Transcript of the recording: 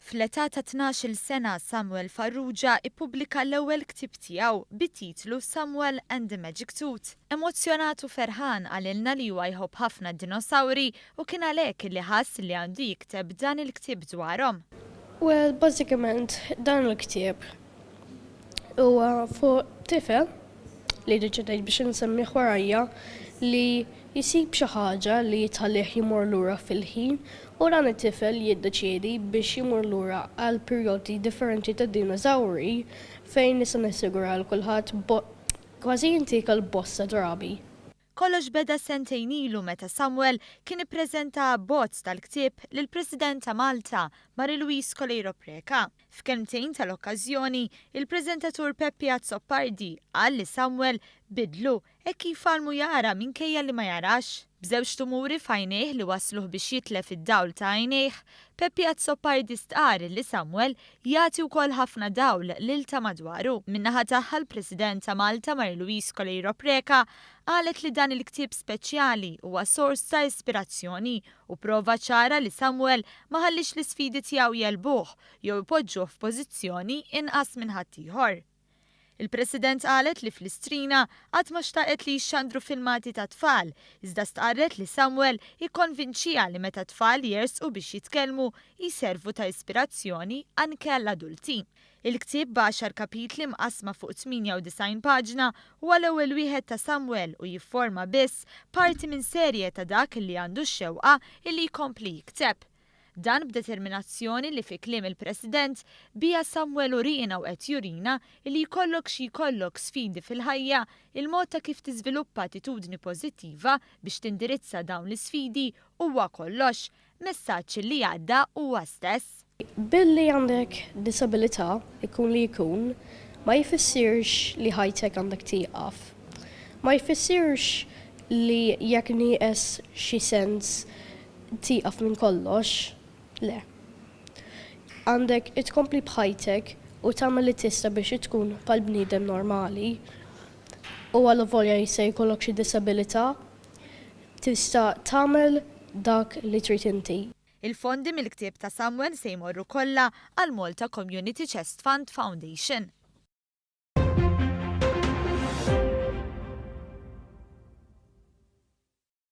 Fl-età ta' 12 sena Samuel Farrugia ippubblika l-ewwel ktieb tiegħu bit-titlu Samuel and the Magic Tooth. Emozzjonat u ferħan għalilna li huwa jħobb ħafna dinosawri u kien għalhekk li ħass li għandu jikteb dan il-ktieb dwarhom. Well, bażikament dan il-ktieb huwa fuq tifel li deċidejt biex insemmiħ warajja li jisib xi ħaġa li jitħallih jimur lura fil-ħin u dan it-tifel jiddeċiedi biex jimur lura għal perjodi differenti ta' dinożawri fejn nista' nissigura l kulħadd kważi jintik l-bosta drabi. Kollox beda sentejn ilu meta Samuel kien ippreżenta abbozz tal-ktieb lill-President ta' Malta, Mari-Louise Coleiro Preca. F'kelmtejn tal-okkażjoni, il-preżentatur Pepi Azzopardi qal li Samuel bidlu kif għalmu jara minkejja li ma jarax. B'żewġ tumuri f'għajnejh li wasluh biex jitlef id-dawl ta' għajnejh, Pepi Azzopardi stqar li Samuel jagħti wkoll ħafna dawl lil ta' madwaru. Min-naħa tagħha l-President ta' Malta Mari-Louise Coleiro Preca qalet li dan il-ktieb speċjali huwa sors ta' ispirazzjoni u prova ċara li Samuel ma ħallix l-isfidi tiegħu jelbuh jew ipoġġuh f'pożizzjoni inqas minn ħaddieħor. Il-President qalet li fl-istrina qatt ma xtaqet li jixxandru filmati ta' tfal, iżda stqarret li Samuel jikkonvinċiha li meta tfal jersqu biex jitkellmu jiservu ta' ispirazzjoni anke għall-adulti. Il-ktieb b'10 kapitli mqasma fuq 98 paġna huwa l-ewwel wieħed ta' Samuel u jifforma biss parti minn serje ta' dak li għandu x-xewqa illi jkompli jikteb. Dan b'determinazzjoni li fi kliem il-President bija Samuel urina u qed jurina li jkollok xi jkollok sfidi fil-ħajja il-mod ta' kif tiżviluppa attitudni pożittiva biex tindirizza dawn l-isfidi huwa kollox, messaġġ li għadda huwa stess. Billi għandek disabilità ikun li jkun, ma jfissirx li ħajtek għandek tieqaf. Ma jfissirx li jekk nieqes xi sens tieqaf minn kollox. Le. Għandek itkompli bħajtek u tagħmel li tista' biex tkun bħal bniedem normali. U għal volja jista' jkollok xi disabilità, tista' tagħmel dak li trid inti. Il-fondi mill-ktieb ta' Samuel se jmorru kollha għal Malta Community Chest Fund Foundation.